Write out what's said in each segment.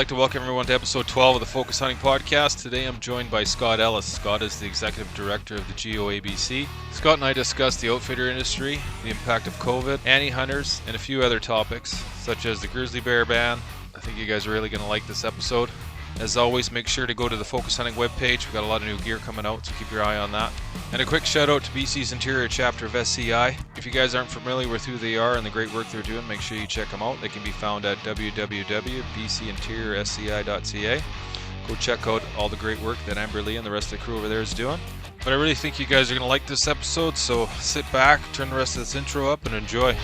like to welcome everyone to episode 12 of the Focus Hunting Podcast. Today I'm joined by Scott Ellis. Scott is the executive director of the GOABC. Scott and I discuss the outfitter industry, the impact of COVID, anti-hunters, and a few other topics, such as the grizzly bear ban. I think you guys are really going to like this episode. As always, make sure to go to the Focus Hunting webpage. We've got a lot of new gear coming out, so keep your eye on that. And a quick shout out to BC's Interior chapter of SCI. If you guys aren't familiar with who they are and the great work they're doing, make sure you check them out. They can be found at www.bcinteriorsci.ca. Go check out all the great work that Amber Lee and the rest of the crew over there is doing. But I really think you guys are going to like this episode, so sit back, turn the rest of this intro up, and enjoy.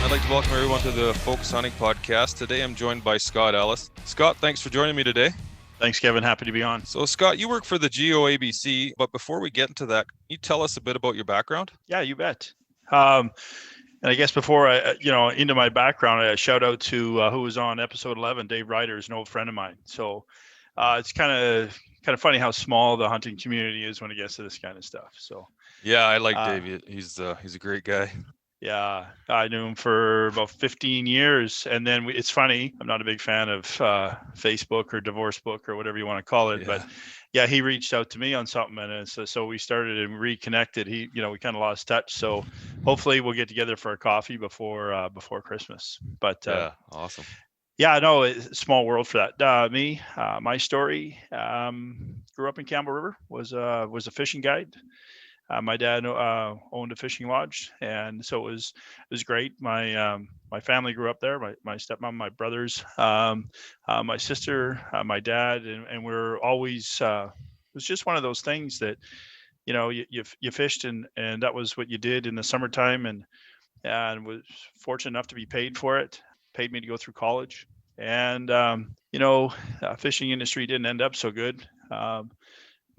I'd like to welcome everyone to the Focus Hunting Podcast. Today I'm joined by Scott Ellis. Scott, thanks for joining me today. Thanks, Kevin. Happy to be on. So, Scott, you work for the GOABC, but before we get into that, can you tell us a bit about your background? Yeah, you bet. And I guess before into my background, I shout out to who was on episode 11, Dave Ryder is an old friend of mine. So it's kind of funny how small the hunting community is when it gets to this kind of stuff. So yeah, I like Dave. He's a great guy. Yeah, I knew him for about 15 years. And then it's funny, I'm not a big fan of Facebook or Divorce Book or whatever you want to call it. Yeah. But yeah, he reached out to me on something. And so we started and reconnected. We kind of lost touch. So hopefully we'll get together for a coffee before Christmas. But yeah, awesome. Yeah, no, it's a small world for that. My story, grew up in Campbell River, was a fishing guide. My dad owned a fishing lodge, and so it was great. My family grew up there. My stepmom, my brothers, my sister, my dad, and we're always. It was just one of those things that, you fished, and that was what you did in the summertime, and was fortunate enough to be paid for it. Paid me to go through college, and fishing industry didn't end up so good.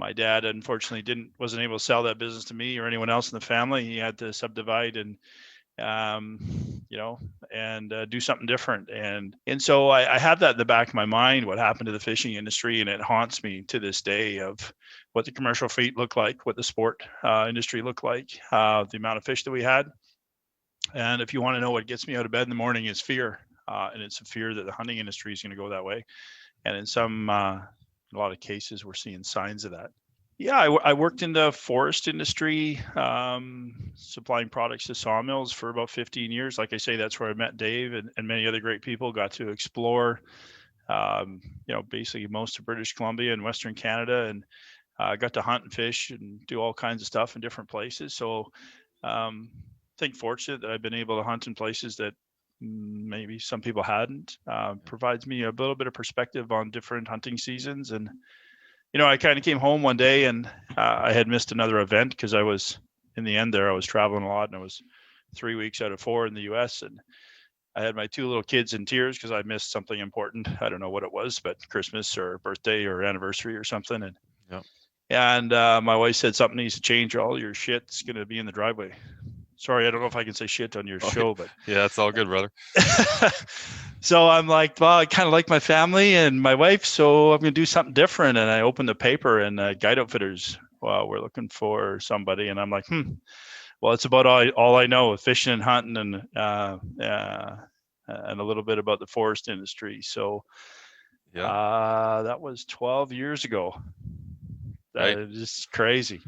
My dad, unfortunately, wasn't able to sell that business to me or anyone else in the family. He had to subdivide and do something different. And so I have that in the back of my mind, what happened to the fishing industry, and it haunts me to this day of what the commercial fleet looked like, what the sport industry looked like, the amount of fish that we had. And if you want to know what gets me out of bed in the morning is fear, and it's a fear that the hunting industry is going to go that way. And in a lot of cases, we're seeing signs of that. Yeah, I worked in the forest industry, supplying products to sawmills for about 15 years. Like I say, that's where I met Dave and many other great people. Got to explore, basically most of British Columbia and Western Canada, and got to hunt and fish and do all kinds of stuff in different places. So I think fortunate that I've been able to hunt in places that maybe some people hadn't. Provides me a little bit of perspective on different hunting seasons. And I kind of came home one day and I had missed another event because I was traveling a lot, and I was 3 weeks out of 4 in the US, and I had my 2 little kids in tears because I missed something important. I don't know what it was, but Christmas or birthday or anniversary or something. And my wife said, something needs to change. All your shit's going to be in the driveway. Sorry, I don't know if I can say shit on your show, but yeah, it's all good, brother. So I'm like, well, I kind of like my family and my wife, so I'm going to do something different. And I opened the paper, and Guide Outfitters, we're looking for somebody. And I'm like, well, it's about all I know, fishing and hunting, and a little bit about the forest industry. So that was 12 years ago. That is just crazy,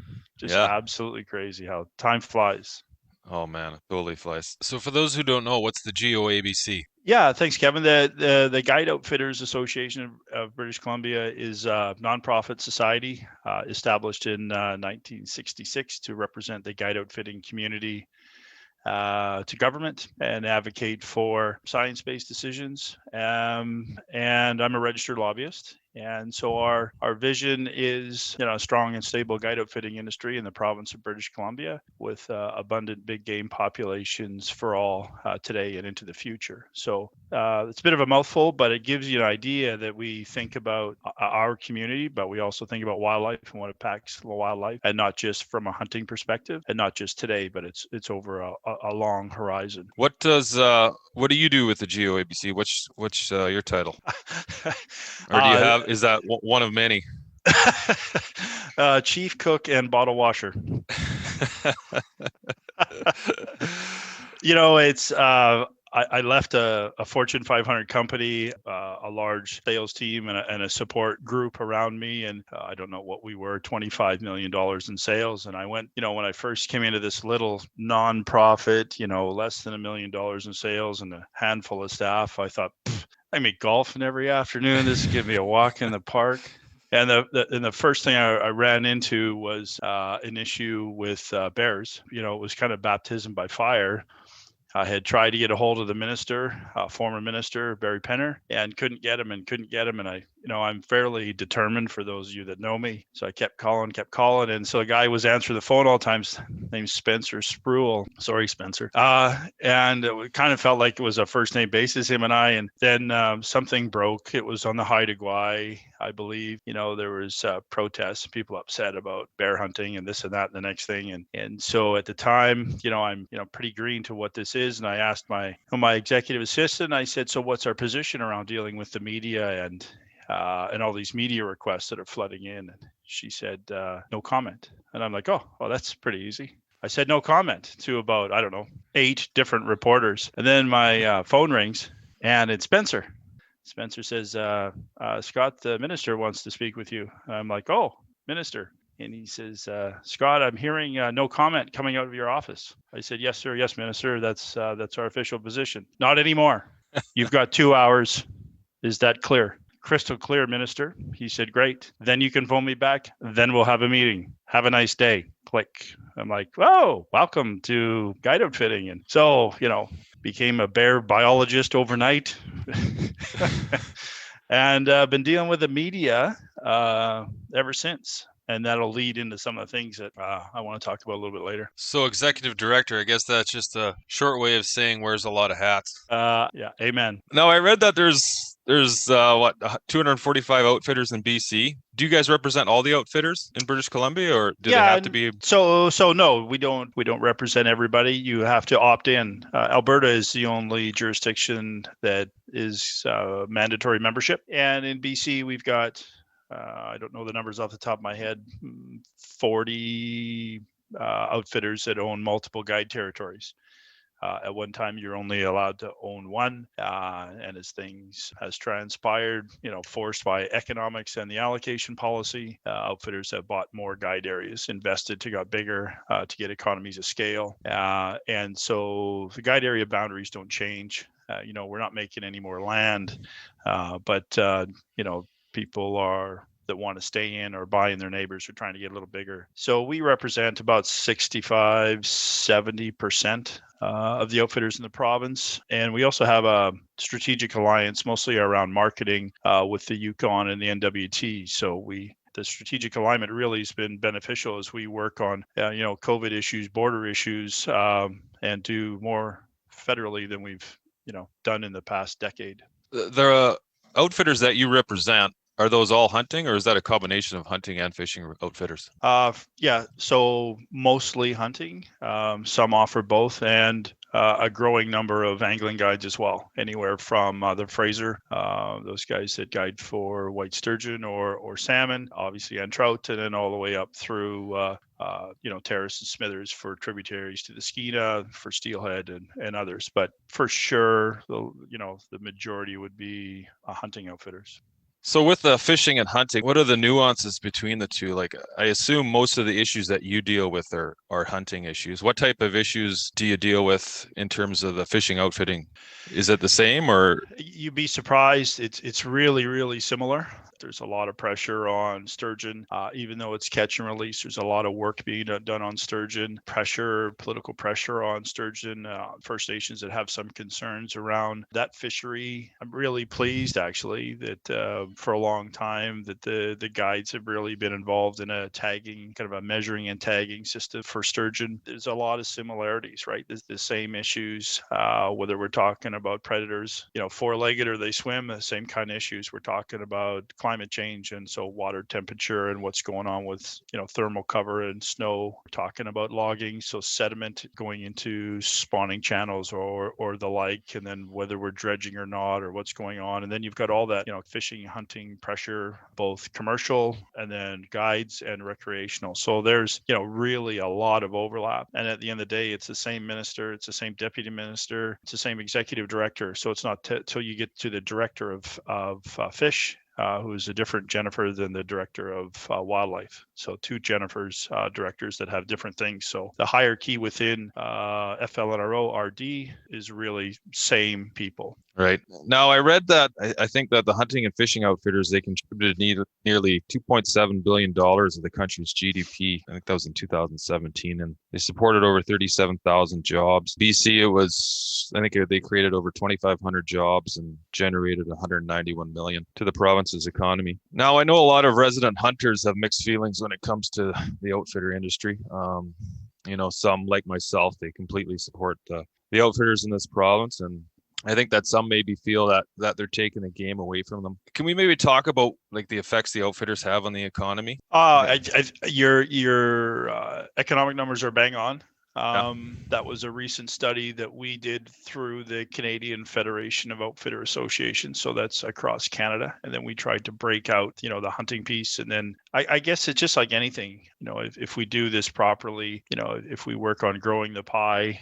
absolutely crazy how time flies. Oh man, it totally flies. So for those who don't know, what's the GOABC? Yeah, thanks, Kevin. The Guide Outfitters Association of British Columbia is a nonprofit society established in 1966 to represent the guide outfitting community to government and advocate for science-based decisions. And I'm a registered lobbyist. And so our vision is, a strong and stable guide outfitting industry in the province of British Columbia with abundant big game populations for all today and into the future. So it's a bit of a mouthful, but it gives you an idea that we think about our community, but we also think about wildlife and what impacts the wildlife, and not just from a hunting perspective, and not just today, but it's over a long horizon. What do you do with the GOABC? What's your title? Or do you have? Is that one of many? Chief cook and bottle washer. It's I left a Fortune 500 company, a large sales team and a support group around me. And I don't know what we were, $25 million in sales. And I went, when I first came into this little nonprofit, less than $1 million in sales and a handful of staff, I thought, I make golfing every afternoon. This will give me a walk in the park. And the first thing I ran into was an issue with bears. It was kind of baptism by fire. I had tried to get a hold of the minister, former minister, Barry Penner, and couldn't get him. And I'm fairly determined, for those of you that know me. So I kept calling. And so a guy was answering the phone all the time, named Spencer Spruill. Sorry, Spencer. And it kind of felt like it was a first name basis, him and I. And then something broke. It was on the Haida Gwaii, I believe. There was protests, people upset about bear hunting and this and that and the next thing. And so at the time, I'm pretty green to what this is. And I asked my executive assistant, I said, so what's our position around dealing with the media and all these media requests that are flooding in? And she said, no comment. And I'm like, oh, well, that's pretty easy. I said no comment to about, 8 different reporters. And then my phone rings and it's Spencer. Spencer says, Scott, the minister wants to speak with you. I'm like, oh, minister. And he says, Scott, I'm hearing no comment coming out of your office. I said, yes, sir. Yes, minister. That's our official position. Not anymore. You've got 2 hours. Is that clear? Crystal clear, minister. He said, great. Then you can phone me back. Then we'll have a meeting. Have a nice day. Click. I'm like, oh, welcome to Guide Outfitting. And so, became a bear biologist overnight. And been dealing with the media ever since. And that'll lead into some of the things that I want to talk about a little bit later. So executive director, I guess that's just a short way of saying wears a lot of hats. Yeah, amen. Now, I read that there's 245 outfitters in BC. Do you guys represent all the outfitters in British Columbia, or do they have to be? So no, we don't represent everybody. You have to opt in. Alberta is the only jurisdiction that is mandatory membership, and in BC we've got I don't know the numbers off the top of my head, 40 outfitters that own multiple guide territories. At one time, you're only allowed to own one, and as things has transpired, forced by economics and the allocation policy, outfitters have bought more guide areas, invested to get bigger, to get economies of scale, and so the guide area boundaries don't change. We're not making any more land, but people that want to stay in or buy in their neighbors are trying to get a little bigger. So we represent about 65-70% of the outfitters in the province. And we also have a strategic alliance, mostly around marketing, with the Yukon and the NWT. So the strategic alignment really has been beneficial as we work on, COVID issues, border issues, and do more federally than we've, done in the past decade. The outfitters that you represent, are those all hunting, or is that a combination of hunting and fishing outfitters? Yeah, so mostly hunting. Some offer both, and a growing number of angling guides as well, anywhere from the Fraser, those guys that guide for white sturgeon or salmon, obviously, and trout, and then all the way up through Terrace and Smithers for tributaries to the Skeena, for steelhead and others. But for sure, the majority would be hunting outfitters. So with the fishing and hunting, what are the nuances between the two? Like, I assume most of the issues that you deal with are hunting issues. What type of issues do you deal with in terms of the fishing outfitting? Is it the same, or? You'd be surprised. It's really, really similar. There's a lot of pressure on sturgeon, even though it's catch and release. There's a lot of work being done on sturgeon. Political pressure on sturgeon. First Nations that have some concerns around that fishery. I'm really pleased, actually, that for a long time that the guides have really been involved in a tagging, kind of a measuring and tagging system for sturgeon. There's a lot of similarities, right? There's the same issues, whether we're talking about predators, four-legged or they swim, the same kind of issues. We're talking about climate climate change, and so water temperature and what's going on with, thermal cover and snow. We're talking about logging, so sediment going into spawning channels or the like, and then whether we're dredging or not, or what's going on. And then you've got all that, fishing, hunting pressure, both commercial and then guides and recreational. So there's, really a lot of overlap. And at the end of the day, it's the same minister, it's the same deputy minister, it's the same executive director. So it's not till you get to the director of fish, who is a different Jennifer than the director of wildlife. So two Jennifers, directors that have different things. So the hierarchy within FLNRO RD is really same people. Right. Now, I read that I think that the hunting and fishing outfitters, they contributed nearly $2.7 billion of the country's GDP. I think that was in 2017, and they supported over 37,000 jobs. BC, I think they created over 2,500 jobs and generated 191 million to the province's economy. Now, I know a lot of resident hunters have mixed feelings when it comes to the outfitter industry. Some, like myself, they completely support the outfitters in this province, and I think that some maybe feel that they're taking the game away from them. Can we maybe talk about like the effects the outfitters have on the economy? Your economic numbers are bang on. That was a recent study that we did through the Canadian Federation of Outfitter Associations. So that's across Canada. And then we tried to break out, the hunting piece. And then I guess it's just like anything, if we do this properly, if we work on growing the pie,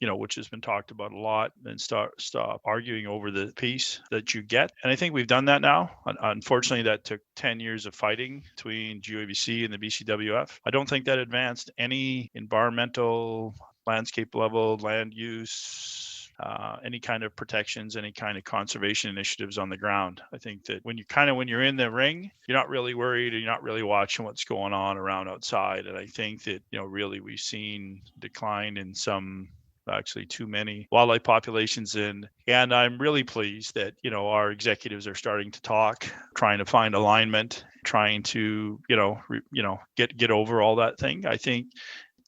which has been talked about a lot, and stop arguing over the piece that you get. And I think we've done that now. Unfortunately, that took 10 years of fighting between GOABC and the BCWF. I don't think that advanced any environmental, landscape level, land use, any kind of protections, any kind of conservation initiatives on the ground. I think that when you're in the ring, you're not really worried, or you're not really watching what's going on around outside. And I think that, really we've seen decline in some, actually too many wildlife populations, and I'm really pleased that, our executives are starting to talk, trying to find alignment, trying to, get over all that thing. I think,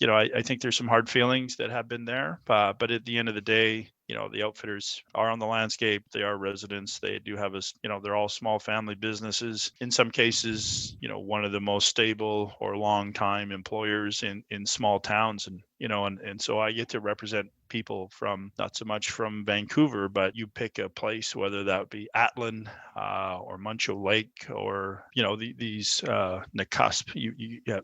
I think there's some hard feelings that have been there, but at the end of the day, the outfitters are on the landscape. They are residents. They do have they're all small family businesses. In some cases, one of the most stable or long time employers in small towns. And so I get to represent people from, not so much from Vancouver, but you pick a place, whether that be Atlin or Muncho Lake, or these Nakusp.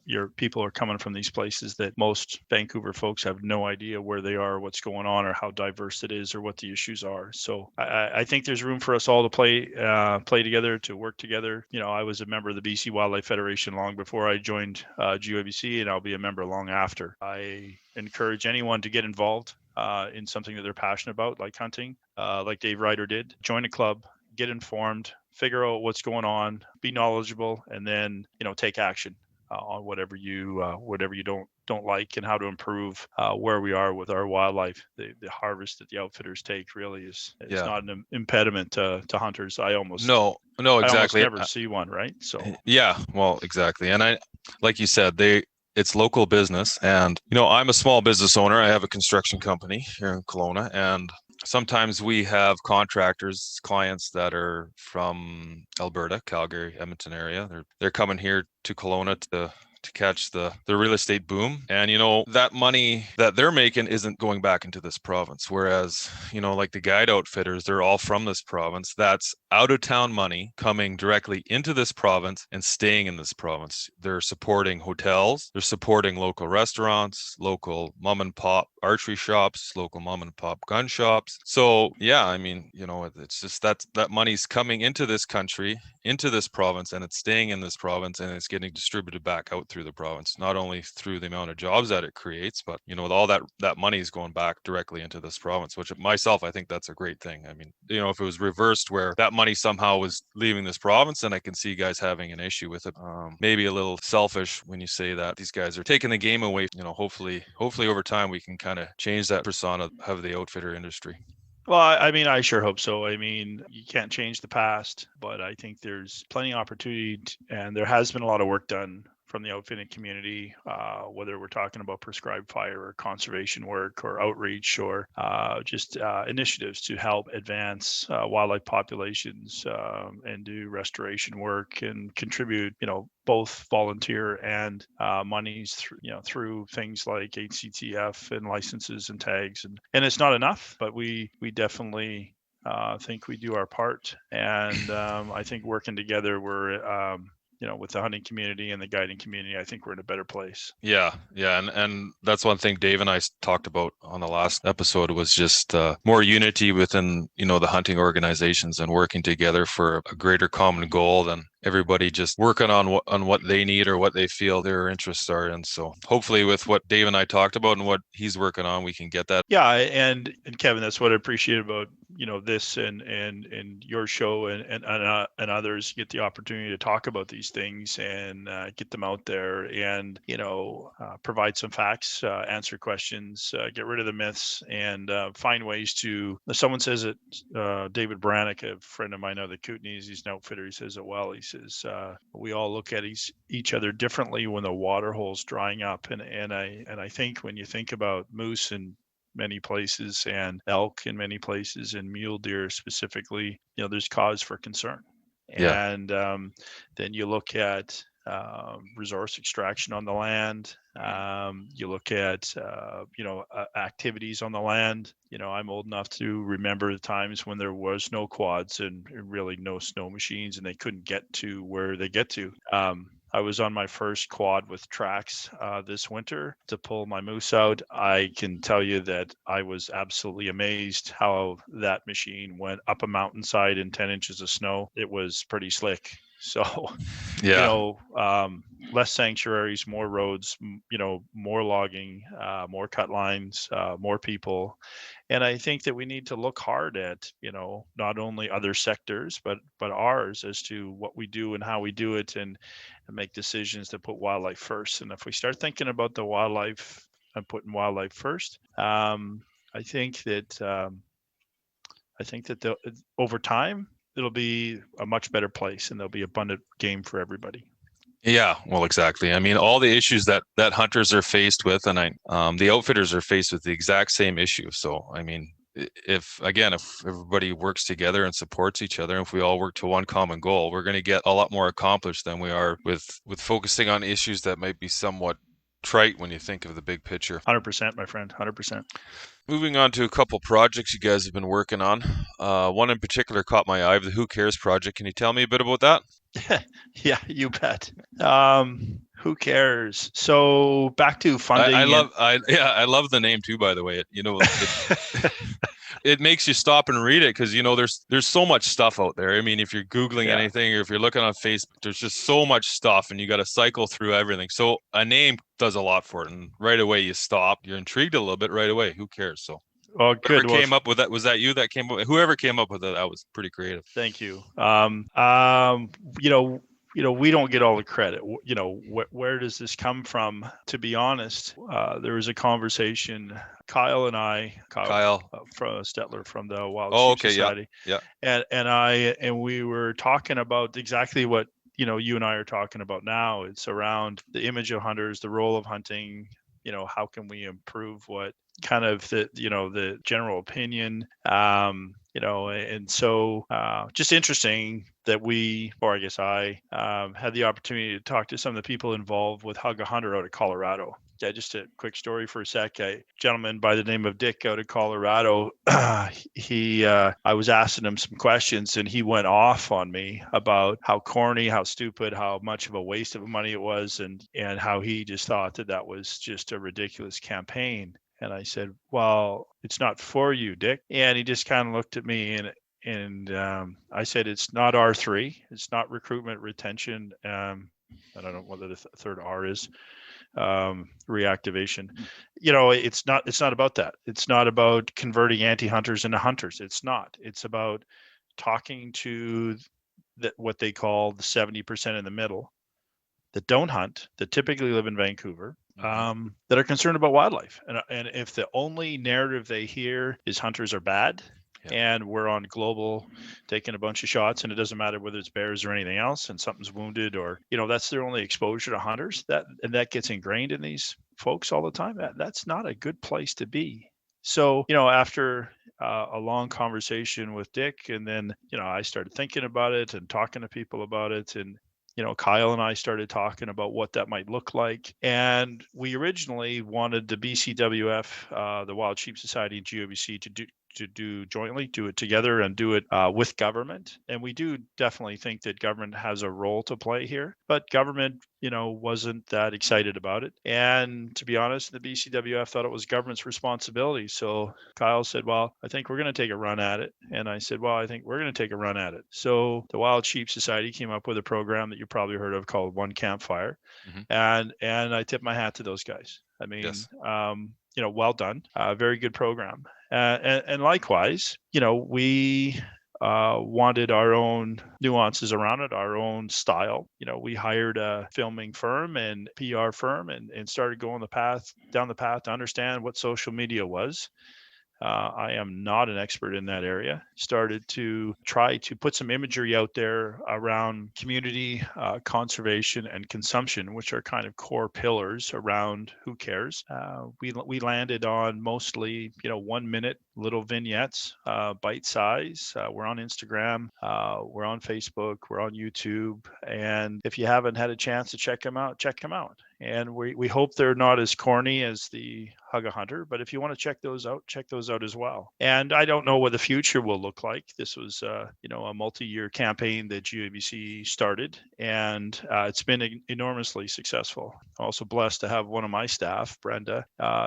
Your people are coming from these places that most Vancouver folks have no idea where they are, what's going on, or how diverse it is, or what the issues are. So I think there's room for us all to play together, to work together. I was a member of the BC Wildlife Federation long before I joined GOABC, and I'll be a member long after. I encourage anyone to get involved in something that they're passionate about, like hunting, like Dave Ryder did. Join a club, get informed, figure out what's going on, be knowledgeable, and then take action on whatever you don't like, and how to improve where we are with our wildlife. The harvest that the outfitters take really is not an impediment to hunters. No, exactly. I almost never see one, right? So yeah, well, exactly. And I, like you said, it's local business, and I'm a small business owner. I have a construction company here in Kelowna, and sometimes we have contractors, clients that are from Alberta, Calgary, Edmonton area. They're coming here to Kelowna to catch the real estate boom. And, that money that they're making isn't going back into this province. Whereas, like the guide outfitters, they're all from this province. That's out of town money coming directly into this province and staying in this province. They're supporting hotels. They're supporting local restaurants, local mom and pop archery shops, local mom and pop gun shops. So yeah, I mean, it's just that money's coming into this country, into this province, and it's staying in this province, and it's getting distributed back out through the province, not only through the amount of jobs that it creates, but all that money is going back directly into this province, which myself, I think that's a great thing. I mean, if it was reversed where that money somehow was leaving this province, then I can see guys having an issue with it. Maybe a little selfish when you say that these guys are taking the game away. Hopefully over time we can kind of change that persona of the outfitter industry. Well, I mean, I sure hope so. I mean, you can't change the past, but I think there's plenty of opportunity, and there has been a lot of work done from the outfitting community, whether we're talking about prescribed fire or conservation work or outreach or just initiatives to help advance wildlife populations and do restoration work and contribute, both volunteer and monies through things like HCTF and licenses and tags, and it's not enough, but we definitely think we do our part, and I think working together, we're with the hunting community and the guiding community, I think we're in a better place. Yeah, and that's one thing Dave and I talked about on the last episode was just more unity within the hunting organizations and working together for a greater common goal than everybody just working on what they need or what they feel their interests are. And so hopefully with what Dave and I talked about and what he's working on, we can get that. Yeah, and Kevin, that's what I appreciate about this and your show and others. Get the opportunity to talk about these things and get them out there and provide some facts, answer questions, get rid of the myths, and find ways to. Someone says it. David Brannick, a friend of mine out of the Kootenays, he's an outfitter. He says it well. He says we all look at each other differently when the water hole's drying up, and I think when you think about moose in many places and elk in many places and mule deer specifically, there's cause for concern. Yeah. And then you look at resource extraction on the land. You look at activities on the land. I'm old enough to remember the times when there was no quads and really no snow machines, and they couldn't get to where they get to. I was on my first quad with tracks this winter to pull my moose out. I can tell you that I was absolutely amazed how that machine went up a mountainside in 10 inches of snow. It was pretty slick. So, Yeah. Less sanctuaries, more roads, more logging, more cut lines, more people. And I think that we need to look hard at, not only other sectors, but ours as to what we do and how we do it, and make decisions that put wildlife first. And if we start thinking about the wildlife and putting wildlife first, I think that over time, it'll be a much better place and there'll be abundant game for everybody. Yeah, well, exactly. I mean, all the issues that hunters are faced with, and the outfitters are faced with the exact same issue. So, I mean, if everybody works together and supports each other, if we all work to one common goal, we're going to get a lot more accomplished than we are with focusing on issues that might be somewhat trite when you think of the big picture. 100%, my friend, 100%. Moving on to a couple projects you guys have been working on. One in particular caught my eye, the Who Cares project. Can you tell me a bit about that? Yeah, you bet. Who cares? So back to funding. I love the name too, by the way. It makes you stop and read it because there's so much stuff out there. I mean, if you're Googling anything or if you're looking on Facebook, there's just so much stuff and you got to cycle through everything. So a name does a lot for it, and right away you stop. You're intrigued a little bit right away. Who cares? So well, good. Whoever came up with that, was that you that came up? Whoever came up with it, that was pretty creative. Thank you. We don't get all the credit. Where does this come from? To be honest, there was a conversation. Kyle and I, from Stetler from the Wild Sheep Society, yeah, and we were talking about exactly what you and I are talking about now. It's around the image of hunters, the role of hunting. How can we improve what kind of the general opinion, and so just interesting that I had the opportunity to talk to some of the people involved with Hug a Hunter out of Colorado. Yeah, just a quick story for a sec. A gentleman by the name of Dick out of Colorado, I was asking him some questions and he went off on me about how corny, how stupid, how much of a waste of money it was, and how he just thought that was just a ridiculous campaign. And I said, well, it's not for you, Dick. And he just kind of looked at me and I said, it's not R3. It's not recruitment, retention. I don't know whether the third R is reactivation. It's not about that. It's not about converting anti-hunters into hunters. It's not. It's about talking to what they call the 70% in the middle that don't hunt, that typically live in Vancouver, that are concerned about wildlife. And if the only narrative they hear is hunters are bad and we're on global taking a bunch of shots, and it doesn't matter whether it's bears or anything else, and something's wounded, or that's their only exposure to hunters, that gets ingrained in these folks all the time. That's not a good place to be. So after a long conversation with Dick, and then I started thinking about it and talking to people about it, and Kyle and I started talking about what that might look like. And we originally wanted the BCWF, the Wild Sheep Society, and GOABC to do jointly, do it together, and do it with government. And we do definitely think that government has a role to play here, but government, wasn't that excited about it. And to be honest, the BCWF thought it was government's responsibility. So Kyle said, well, I think we're going to take a run at it. And I said, well, I think we're going to take a run at it. So the Wild Sheep Society came up with a program that you probably heard of called One Campfire. And I tip my hat to those guys. I mean, Yes. Well done. Very good program. And likewise, we wanted our own nuances around it, our own style. We hired a filming firm and PR firm, and started going down the path to understand what social media was. I am not an expert in that area. Started to try to put some imagery out there around community, conservation, and consumption, which are kind of core pillars around Who Cares. We landed on mostly 1 minute little vignettes, bite size. We're on Instagram, we're on Facebook, we're on YouTube, and if you haven't had a chance to check them out, check them out. And we hope they're not as corny as the Hug a Hunter, but if you want to check those out as well. And I don't know what the future will look like. This was a multi-year campaign that GOABC started, and it's been enormously successful. Also blessed to have one of my staff, Brenda.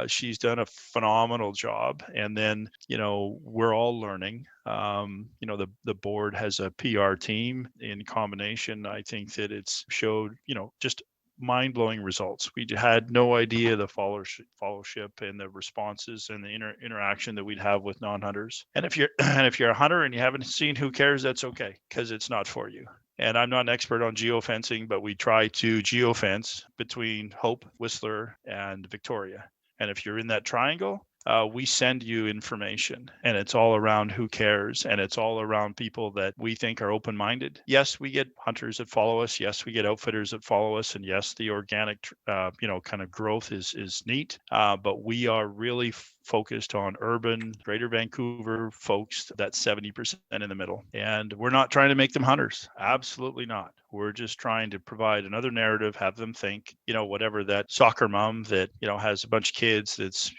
She's done a phenomenal job, and then we're all learning. The board has a PR team in combination. I think that it's showed just mind-blowing results. We had no idea the followership and the responses and the interaction that we'd have with non-hunters. And if you're a hunter and you haven't seen Who Cares, that's okay, because it's not for you. And I'm not an expert on geofencing, but we try to geofence between Hope, Whistler, and Victoria. And if you're in that triangle, we send you information, and it's all around Who Cares, and it's all around people that we think are open-minded. Yes, we get hunters that follow us. Yes, we get outfitters that follow us, and yes, the organic, kind of growth is neat. But we are really focused on urban, Greater Vancouver folks, that 70% in the middle. And we're not trying to make them hunters. Absolutely not. We're just trying to provide another narrative, have them think, whatever that soccer mom that, has a bunch of kids that's,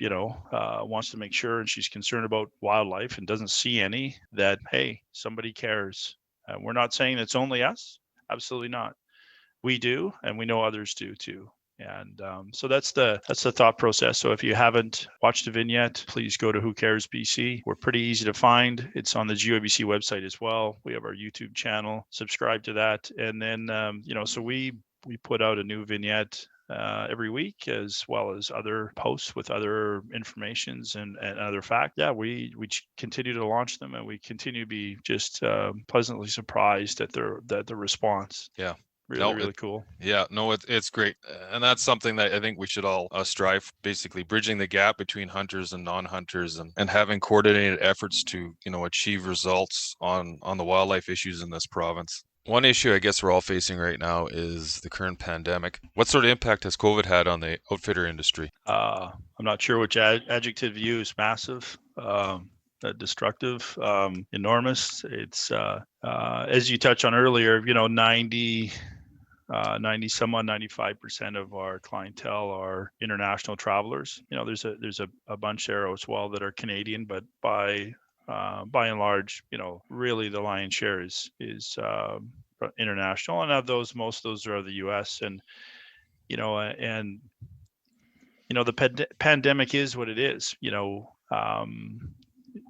wants to make sure, and she's concerned about wildlife and doesn't see any, that, hey, somebody cares. We're not saying it's only us. Absolutely not. We do, and we know others do too. And so that's the thought process. So if you haven't watched a vignette, please go to Who Cares BC. We're pretty easy to find. It's on the GOABC website as well. We have our YouTube channel. Subscribe to that, and then so we put out a new vignette every week, as well as other posts with other informations and other facts. Yeah, we continue to launch them, and we continue to be just pleasantly surprised at the response. Yeah. Really cool. Yeah, no, it's great. And that's something that I think we should all strive, basically bridging the gap between hunters and non-hunters, and having coordinated efforts to, achieve results on the wildlife issues in this province. One issue I guess we're all facing right now is the current pandemic. What sort of impact has COVID had on the outfitter industry? I'm not sure which adjective you use. Massive. Destructive, enormous. It's as you touched on earlier, 90 some odd 95% of our clientele are international travelers. There's a bunch there as well that are Canadian, but by and large, really the lion's share is international, and of those, most of those are the U.S. and the pandemic is what it is.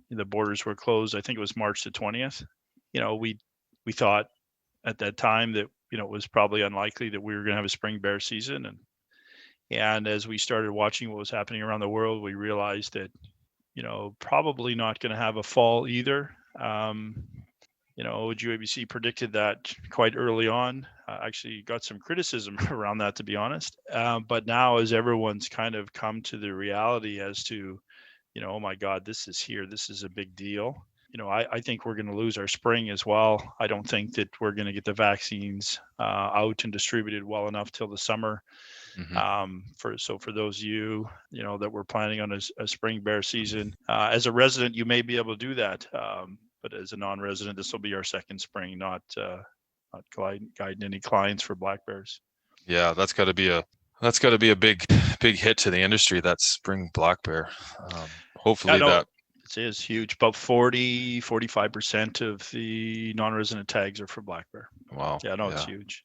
The borders were closed. I think it was March the 20th. We thought at that time that it was probably unlikely that we were going to have a spring bear season, and as we started watching what was happening around the world, we realized that probably not going to have a fall either. GOABC predicted that quite early on. Actually got some criticism around that, to be honest. But now, as everyone's kind of come to the reality as to, oh my God, this is here, this is a big deal. I think we're going to lose our spring as well. I don't think that we're going to get the vaccines out and distributed well enough till the summer. For those of you, that we're planning on a spring bear season, as a resident, you may be able to do that. But as a non-resident, this will be our second spring, not guiding any clients for black bears. Yeah, that's got to be a big hit to the industry, that spring black bear. Hopefully that. It is huge. About 45% of the non-resident tags are for black bear. Wow. Yeah, no, it's huge.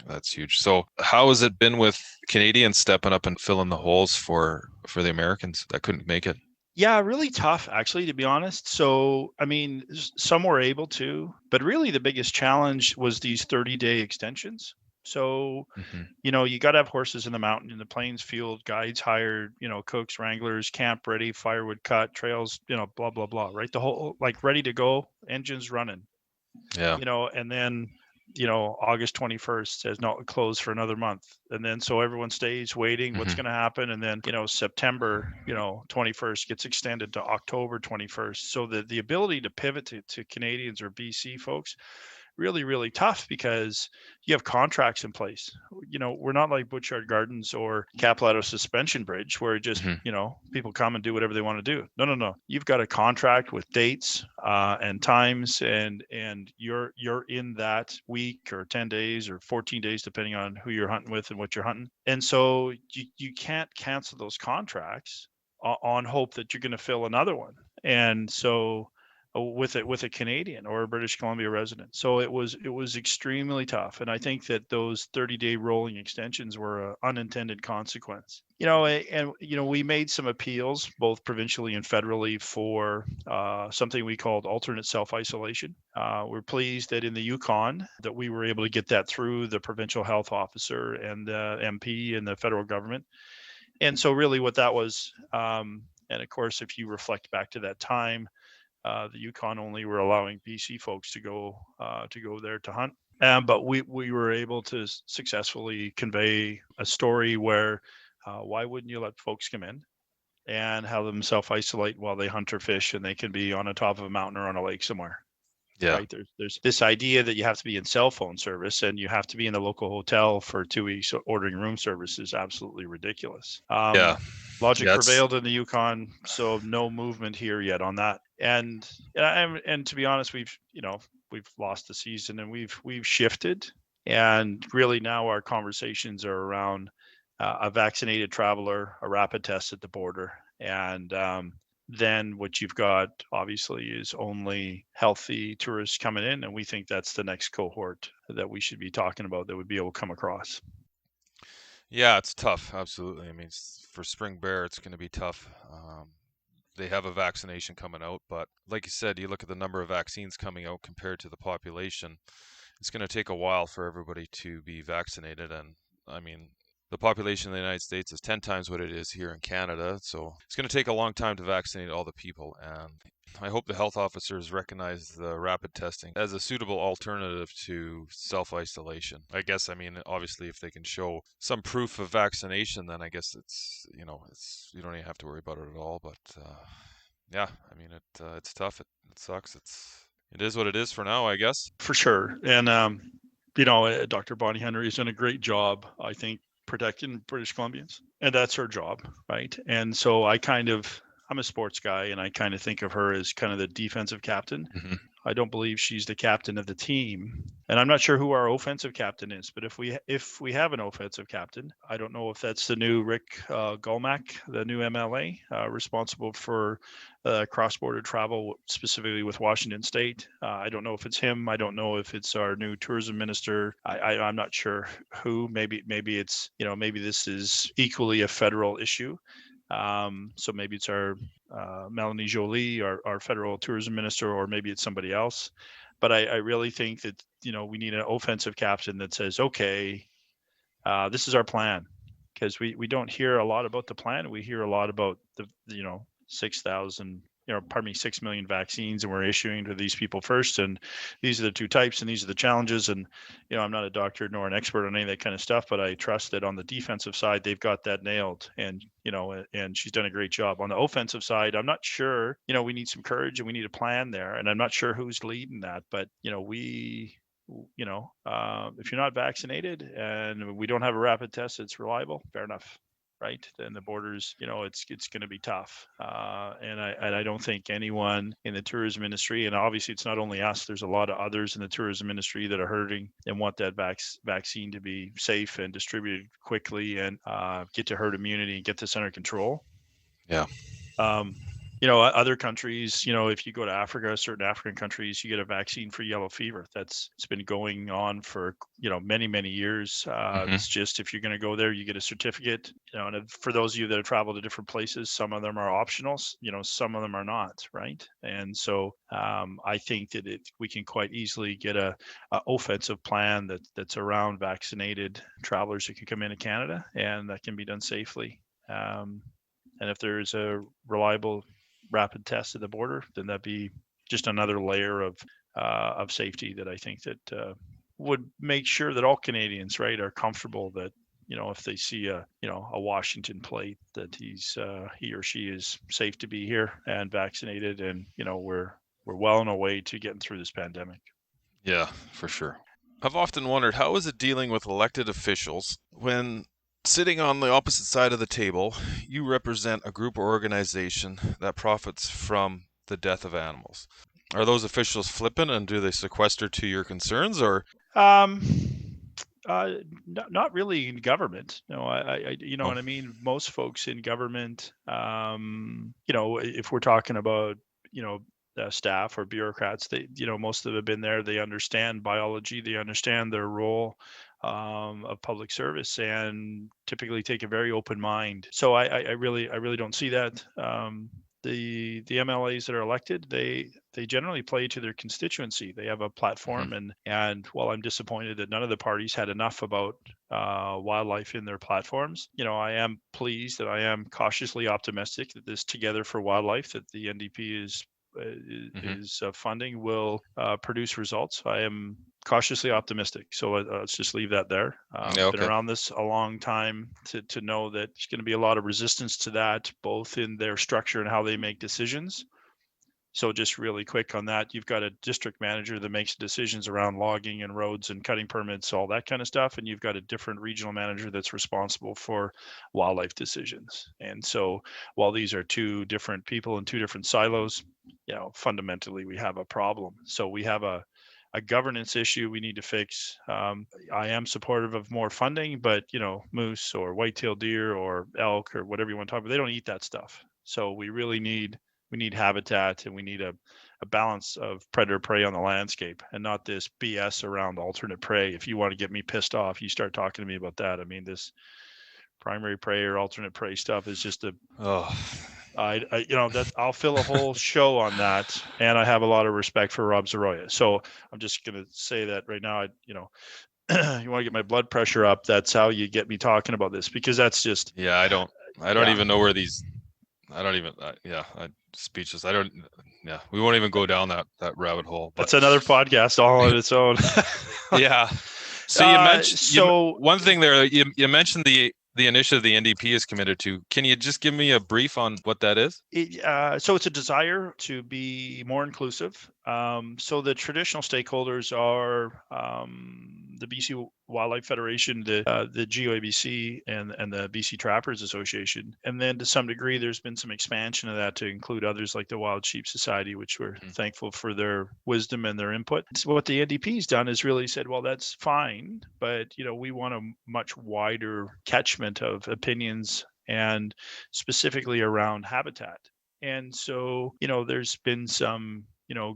That's huge. So how has it been with Canadians stepping up and filling the holes for the Americans that couldn't make it? Yeah, really tough, actually, to be honest. So, I mean, some were able to, but really the biggest challenge was these 30-day extensions. So, you got to have horses in the mountain, in the plains field, guides hired, cooks, wranglers, camp ready, firewood cut, trails, blah, blah, blah, right? The whole, like, ready to go, engines running. Yeah. And then, August 21st says not closed for another month. And then so everyone stays waiting, what's going to happen? And then, September, 21st gets extended to October 21st. So the ability to pivot to Canadians or BC folks, really, really tough because you have contracts in place. We're not like Butchart Gardens or Capilano Suspension Bridge where just, people come and do whatever they want to do. No. You've got a contract with dates and times, and you're in that week or 10 days or 14 days, depending on who you're hunting with and what you're hunting. And so you can't cancel those contracts on hope that you're going to fill another one. And so with a Canadian or a British Columbia resident. So it was extremely tough. And I think that those 30-day rolling extensions were an unintended consequence. We made some appeals both provincially and federally for something we called alternate self-isolation. We're pleased that in the Yukon that we were able to get that through the provincial health officer and the MP and the federal government. And so really what that was, and of course, if you reflect back to that time, the Yukon only were allowing BC folks to go there to hunt. But we were able to successfully convey a story where why wouldn't you let folks come in and have them self-isolate while they hunt or fish, and they can be on the top of a mountain or on a lake somewhere. Yeah. Right. There's this idea that you have to be in cell phone service and you have to be in the local hotel for 2 weeks. Ordering room service is absolutely ridiculous. Logic prevailed in the Yukon, so no movement here yet on that. And to be honest, we've lost the season and we've shifted. And really now our conversations are around a vaccinated traveler, a rapid test at the border, and then what you've got obviously is only healthy tourists coming in. And we think that's the next cohort that we should be talking about that would be able to come across. Yeah, it's tough. Absolutely. I mean, for spring bear, it's going to be tough. They have a vaccination coming out, but like you said, you look at the number of vaccines coming out compared to the population, it's going to take a while for everybody to be vaccinated. And I mean, the population of the United States is 10 times what it is here in Canada. So it's going to take a long time to vaccinate all the people. And I hope the health officers recognize the rapid testing as a suitable alternative to self-isolation. I guess, obviously, if they can show some proof of vaccination, then I guess it's you don't even have to worry about it at all. But it's tough. It sucks. It is what it is for now, I guess. For sure. And, Dr. Bonnie Henry has done a great job, I think, protecting British Columbians, and that's her job, right? And so I'm a sports guy, and I kind of think of her as kind of the defensive captain. I don't believe she's the captain of the team, and I'm not sure who our offensive captain is. But if we have an offensive captain, I don't know if that's the new Rick Gulmack, the new MLA, responsible for cross-border travel, specifically with Washington State. I don't know if it's him. I don't know if it's our new tourism minister. I'm not sure who. Maybe it's maybe this is equally a federal issue. So maybe it's our Melanie Jolie, our federal tourism minister, or maybe it's somebody else. But I really think that, we need an offensive captain that says, okay, this is our plan. Because we don't hear a lot about the plan. We hear a lot about the 6,000 6 million vaccines, and we're issuing to these people first. And these are the two types, and these are the challenges. And, I'm not a doctor nor an expert on any of that kind of stuff, but I trust that on the defensive side, they've got that nailed. And, and she's done a great job. On the offensive side, I'm not sure, we need some courage and we need a plan there. And I'm not sure who's leading that, but, if you're not vaccinated and we don't have a rapid test that's reliable, fair enough, right? Then the borders, it's going to be tough. And I don't think anyone in the tourism industry, and obviously it's not only us, there's a lot of others in the tourism industry that are hurting and want that vaccine to be safe and distributed quickly and get to herd immunity and get this under control. Yeah. Other countries, if you go to Africa, certain African countries, you get a vaccine for yellow fever. It's been going on for, many, many years. It's just, if you're going to go there, you get a certificate, and for those of you that have traveled to different places, some of them are optional, some of them are not. Right. And so I think that we can quite easily get a offensive plan that's around vaccinated travelers who can come into Canada, and that can be done safely. And if there's a reliable rapid test at the border, then that'd be just another layer of safety that I think that would make sure that all Canadians, right, are comfortable that, if they see a Washington plate, that he or she is safe to be here and vaccinated, and we're well on our way to getting through this pandemic. Yeah, for sure. I've often wondered, how is it dealing with elected officials when, sitting on the opposite side of the table, you represent a group or organization that profits from the death of animals? Are those officials flippant, and do they sequester to your concerns, or? Not really in government. No, what I mean? Most folks in government, if we're talking about, staff or bureaucrats, they, most of them have been there. They understand biology. They understand their role of public service, and typically take a very open mind. So I really don't see that. The MLAs that are elected, they generally play to their constituency. They have a platform, and while I'm disappointed that none of the parties had enough about wildlife in their platforms, I am pleased that I am cautiously optimistic that this Together for Wildlife that the NDP is funding will produce results. I am cautiously optimistic. So let's just leave that there. Been around this a long time to know that there's going to be a lot of resistance to that, both in their structure and how they make decisions. So just really quick on that, you've got a district manager that makes decisions around logging and roads and cutting permits, all that kind of stuff. And you've got a different regional manager that's responsible for wildlife decisions. And so while these are two different people in two different silos, fundamentally we have a problem. So we have a governance issue we need to fix. I am supportive of more funding, but moose or white-tailed deer or elk or whatever you want to talk about, they don't eat that stuff. So we need habitat, and we need a balance of predator prey on the landscape, and not this BS around alternate prey. If you want to get me pissed off, you start talking to me about that. I mean, this primary prey or alternate prey stuff is just that I'll fill a whole show on that, and I have a lot of respect for Rob Zaroya. So I'm just going to say that right now. You want to get my blood pressure up, that's how you get me talking about this, because that's just. Yeah, I don't even know where these. I don't even. I'm speechless. We won't even go down that rabbit hole. But that's another podcast all on its own. Yeah. So you mentioned one thing there. You mentioned the initiative the NDP is committed to. Can you just give me a brief on what that is? So it's a desire to be more inclusive. So the traditional stakeholders are the BC Wildlife Federation, the GOABC, and the BC Trappers Association. And then to some degree, there's been some expansion of that to include others like the Wild Sheep Society, which we're thankful for their wisdom and their input. So what the NDP's done is really said, well, that's fine, but we want a much wider catchment of opinions, and specifically around habitat. And so, there's been some,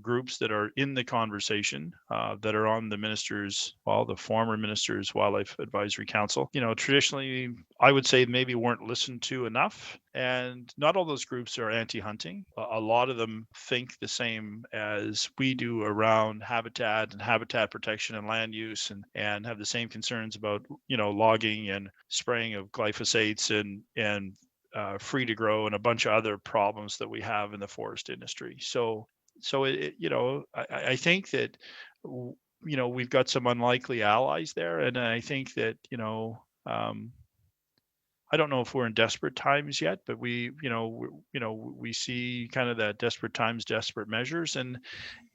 groups that are in the conversation that are on the former minister's Wildlife Advisory Council. Traditionally, I would say maybe weren't listened to enough. And not all those groups are anti-hunting. A lot of them think the same as we do around habitat and habitat protection and land use, and have the same concerns about, logging and spraying of glyphosates and free to grow, and a bunch of other problems that we have in the forest industry. So I think that we've got some unlikely allies there, and I think that I don't know if we're in desperate times yet, but we see kind of that desperate times, desperate measures, and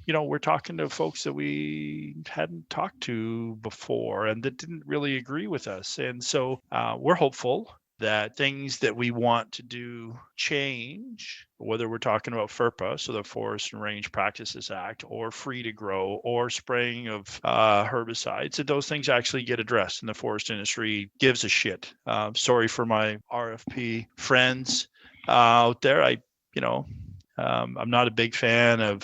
we're talking to folks that we hadn't talked to before and that didn't really agree with us. And so we're hopeful that things that we want to do change, whether we're talking about FERPA, so the Forest and Range Practices Act, or free to grow, or spraying of herbicides, that those things actually get addressed, and the forest industry gives a shit. Sorry for my RFP friends out there. I'm not a big fan of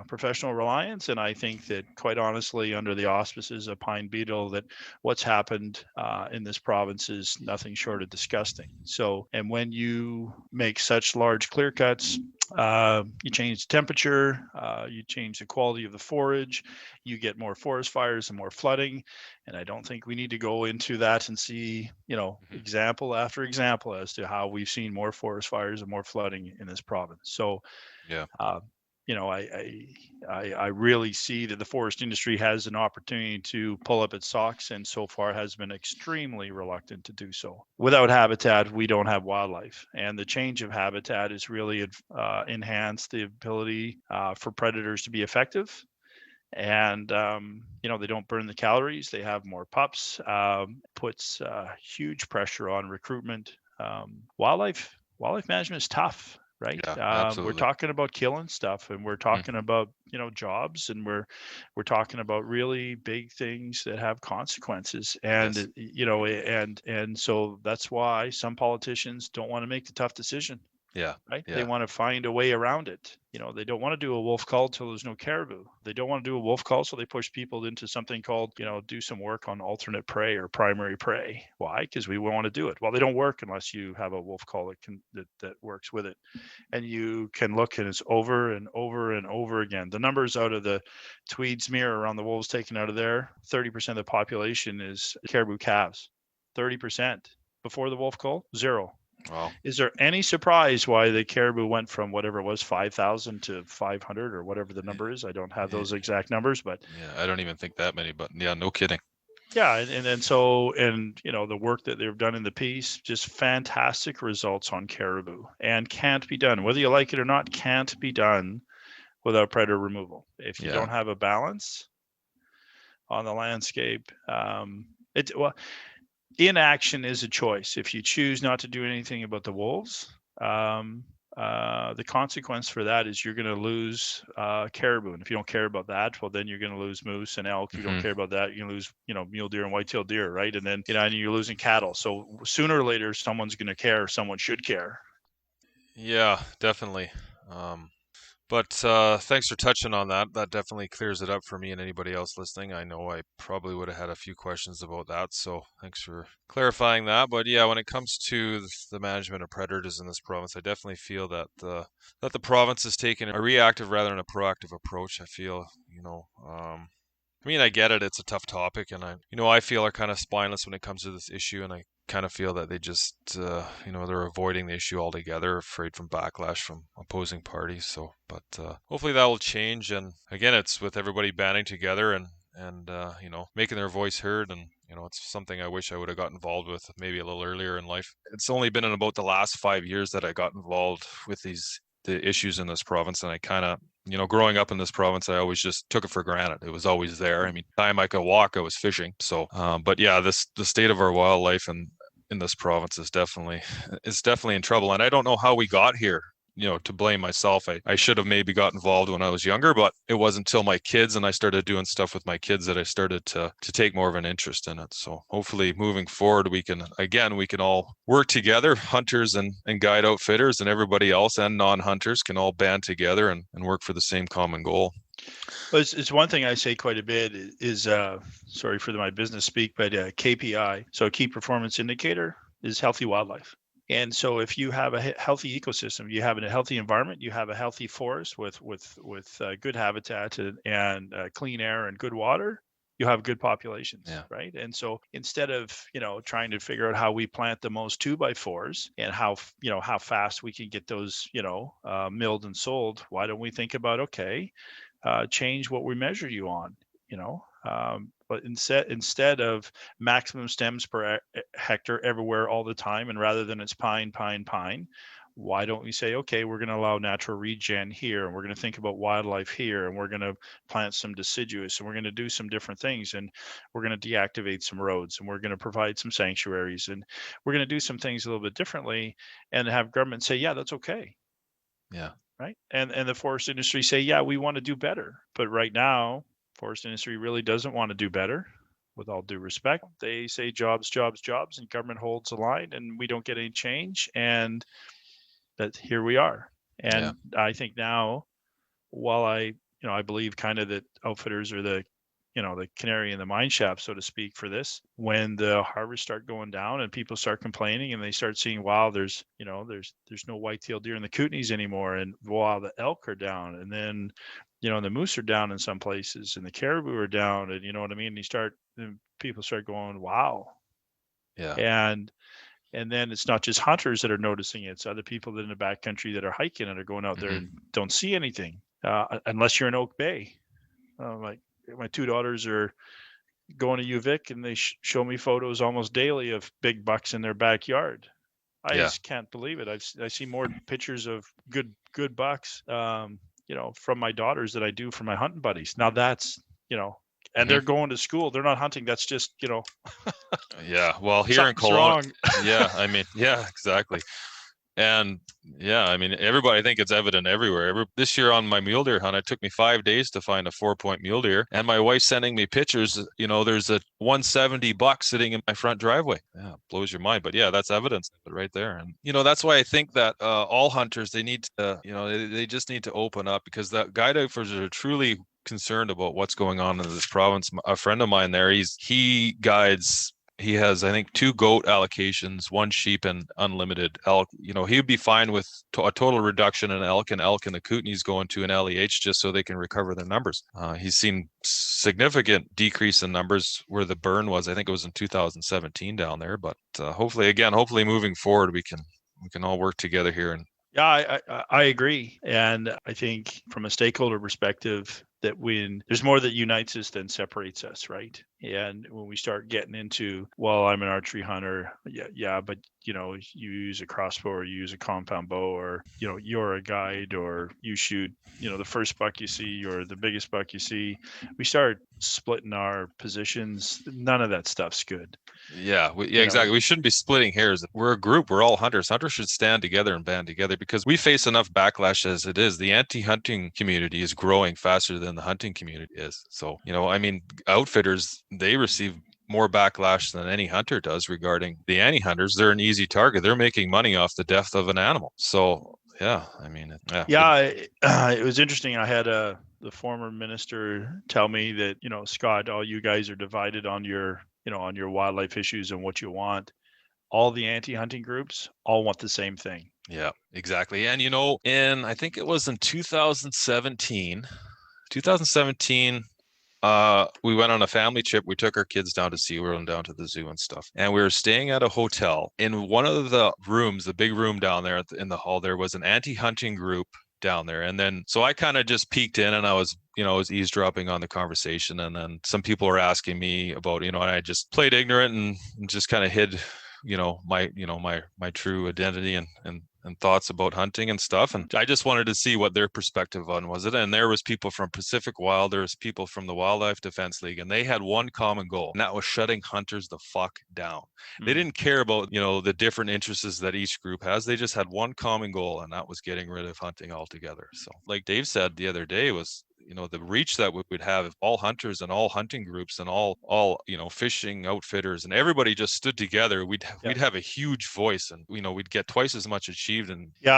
professional reliance, and I think that, quite honestly, under the auspices of pine beetle, that what's happened in this province is nothing short of disgusting. So, and when you make such large clear cuts, you change the temperature, you change the quality of the forage, you get more forest fires and more flooding. And I don't think we need to go into that and see, example after example as to how we've seen more forest fires and more flooding in this province. So, Yeah. I really see that the forest industry has an opportunity to pull up its socks, and so far has been extremely reluctant to do so. Without habitat, we don't have wildlife, and the change of habitat has really enhanced the ability for predators to be effective. And they don't burn the calories, they have more pups, puts huge pressure on recruitment. Wildlife management is tough, right? Yeah, We're absolutely. talking about killing stuff, and we're talking about jobs, and we're talking about really big things that have consequences. And Yes. and so that's why some politicians don't want to make the tough decision. Yeah. Right? They Yeah. want to find a way around it. They don't want to do a wolf call till there's no caribou. They don't want to do a wolf call, so they push people into something called, do some work on alternate prey or primary prey. Why? Because we want to do it. Well, they don't work unless you have a wolf call that works with it. And you can look, and it's over and over and over again. The numbers out of the Tweeds mirror around the wolves taken out of there, 30% of the population is caribou calves. 30%. Before the wolf call, 0. Wow. Is there any surprise why the caribou went from whatever it was, 5,000 to 500 or whatever the number is? I don't have those exact numbers, but Yeah, I don't even think that many, but yeah, no kidding. yeah. And so, the work that they've done in the piece, just fantastic results on caribou, and can't be done, whether you like it or not, can't be done without predator removal. If you Yeah. don't have a balance on the landscape, inaction is a choice. If you choose not to do anything about the wolves, the consequence for that is you're going to lose caribou. And if you don't care about that, well, then you're going to lose moose and elk. If you don't care about that, you're going to lose, mule deer and white-tailed deer, right? And then, and you're losing cattle. So sooner or later, someone's going to care. Someone should care. Yeah, definitely. But thanks for touching on that. That definitely clears it up for me and anybody else listening. I know I probably would have had a few questions about that, so thanks for clarifying that. But yeah, when it comes to the management of predators in this province, I definitely feel that the province is taking a reactive rather than a proactive approach. I feel, I get it. It's a tough topic, and I feel are kind of spineless when it comes to this issue, and I kind of feel that they just, they're avoiding the issue altogether, afraid from backlash from opposing parties. So, but hopefully that will change. And again, it's with everybody banding together and making their voice heard. And it's something I wish I would have got involved with maybe a little earlier in life. It's only been in about the last 5 years that I got involved with the issues in this province, and I kind of growing up in this province, I always just took it for granted. It was always there. I mean, time I could walk, I was fishing. So, but yeah, the state of our wildlife and in this province is definitely in trouble. And I don't know how we got here. To blame myself. I should have maybe got involved when I was younger, but it wasn't until my kids and I started doing stuff with my kids that I started to take more of an interest in it. So hopefully moving forward, we can all work together, hunters and guide outfitters and everybody else and non-hunters can all band together and work for the same common goal. Well, it's one thing I say quite a bit is sorry for my business speak, but KPI, so key performance indicator, is healthy wildlife. And so if you have a healthy ecosystem, you have a healthy environment, you have a healthy forest with good habitat and clean air and good water, you have good populations, Yeah. right? And so instead of, trying to figure out how we plant the most 2x4s and how fast we can get those, milled and sold, why don't we think about, okay, change what we measure you on, but instead of maximum stems per hectare everywhere all the time, and rather than it's pine, pine, pine, why don't we say, okay, we're going to allow natural regen here, and we're going to think about wildlife here, and we're going to plant some deciduous, and we're going to do some different things, and we're going to deactivate some roads, and we're going to provide some sanctuaries, and we're going to do some things a little bit differently, and have government say, yeah, that's okay. Yeah. Right. And the forest industry say, yeah, we want to do better. But right now, forest industry really doesn't want to do better. With all due respect, they say jobs, jobs, jobs, and government holds the line, and we don't get any change. And that here we are. And I think now, while I believe kind of that outfitters are the canary in the mine shaft, so to speak, for this, when the harvests start going down and people start complaining and they start seeing, wow, there's no white-tailed deer in the Kootenays anymore, and wow, the elk are down, and then the moose are down in some places, and the caribou are down, and you know what I mean, and people start going, wow. Yeah. And then it's not just hunters that are noticing it, it's other people that in the backcountry that are hiking and are going out there and don't see anything, unless you're in Oak Bay. Like my two daughters are going to UVic, and they show me photos almost daily of big bucks in their backyard. I just can't believe it. I see more pictures of good bucks, from my daughters than I do from my hunting buddies. Now that's, and they're going to school. They're not hunting. That's just, Yeah. Well, here in Kelowna, yeah, exactly. And yeah, I mean, everybody, I think it's evident everywhere. This year on my mule deer hunt, it took me 5 days to find a 4-point mule deer. And my wife's sending me pictures. There's a 170 buck sitting in my front driveway. Yeah, blows your mind. But yeah, that's evidence right there. And, that's why I think that all hunters, they need to, they just need to open up, because the guide outfitters are truly concerned about what's going on in this province. A friend of mine there, he has, I think, 2 goat allocations, 1 sheep, and unlimited elk. He'd be fine with a total reduction in elk in the Kootenays going to an LEH just so they can recover their numbers. He's seen significant decrease in numbers where the burn was. I think it was in 2017 down there. But hopefully moving forward, we can all work together here. And yeah, I agree. And I think from a stakeholder perspective, that when there's more that unites us than separates us, right? And when we start getting into, well, I'm an archery hunter, yeah, but you use a crossbow, or you use a compound bow, or you're a guide, or you shoot the first buck you see, or the biggest buck you see. We start splitting our positions. None of that stuff's good. Yeah, exactly. We shouldn't be splitting hairs. We're a group. We're all hunters. Hunters should stand together and band together, because we face enough backlash as it is. The anti-hunting community is growing faster than the hunting community is. So, I mean, outfitters, they receive more backlash than any hunter does regarding the anti-hunters. They're an easy target. They're making money off the death of an animal. So, yeah, I mean, it was interesting. I had the former minister tell me that, Scott, all you guys are divided on your wildlife issues and what you want. All the anti-hunting groups all want the same thing. Yeah, exactly. And I think it was in 2017, we went on a family trip. We took our kids down to SeaWorld and down to the zoo and stuff. And we were staying at a hotel. In one of the rooms, the big room down there in the hall, there was an anti-hunting group down there. And then, so I kind of just peeked in, and I was eavesdropping on the conversation. And then some people were asking me about, and I just played ignorant and just kind of hid, my true identity and thoughts about hunting and stuff. And I just wanted to see what their perspective on was it. And there was people from Pacific Wild, there was people from the Wildlife Defense League, and they had one common goal, and that was shutting hunters the fuck down. They didn't care about, the different interests that each group has. They just had one common goal, and that was getting rid of hunting altogether. So like Dave said the other day, was the reach that we would have if all hunters and all hunting groups and all fishing outfitters and everybody just stood together, we'd have a huge voice, and we'd get twice as much achieved. And so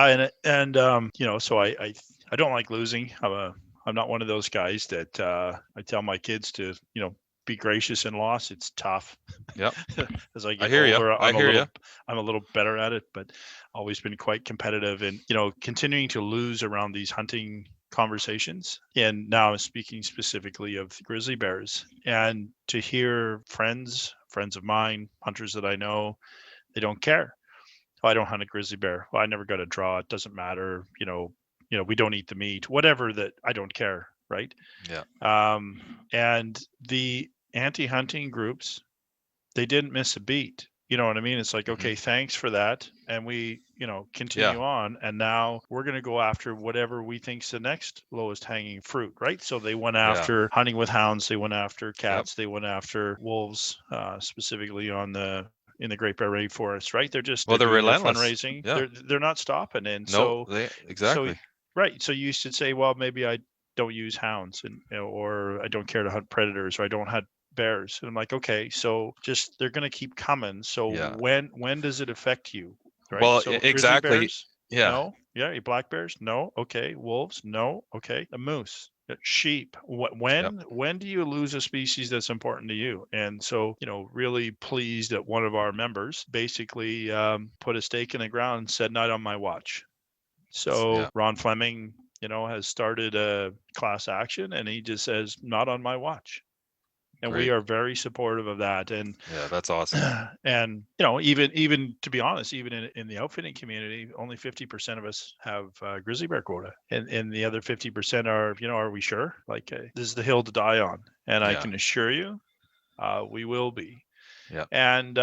I don't like losing. I'm not one of those guys that I tell my kids to be gracious in loss. It's tough. Yeah. As I get older, I'm a little better at it, but always been quite competitive, and continuing to lose around these hunting conversations. And now I'm speaking specifically of grizzly bears. And to hear friends of mine, hunters that I know, they don't care. Oh, I don't hunt a grizzly bear. Well, I never got a draw. It doesn't matter. We don't eat the meat. Whatever that, I don't care. Right. Yeah. And the anti-hunting groups, they didn't miss a beat. You know what I mean? It's like, okay, thanks for that. And we, continue on. And now we're going to go after whatever we think's the next lowest hanging fruit, right? So they went after hunting with hounds. They went after cats. They went after wolves, specifically in the Great Bear Rainforest, right? They're they're doing their relentless. fundraising. Yeah. They're not stopping. And No, so right. So you used to say, well, maybe I don't use hounds or I don't care to hunt predators or I don't hunt bears. And I'm like, okay, so just they're going to keep coming. So when does it affect you? Right. Well, so exactly. Grizzly bears, Yeah. no. Yeah. Black bears, no. Okay. Wolves, no. Okay. A moose. Sheep. When do you lose a species that's important to you? And so, really pleased that one of our members basically put a stake in the ground and said, "Not on my watch." So Ron Fleming, has started a class action, and he just says, "Not on my watch." And we are very supportive of that. And that's awesome. And even to be honest, even in the outfitting community, only 50% of us have grizzly bear quota, and the other 50% are, are we sure? Like this is the hill to die on, and I can assure you, we will be. Yeah. And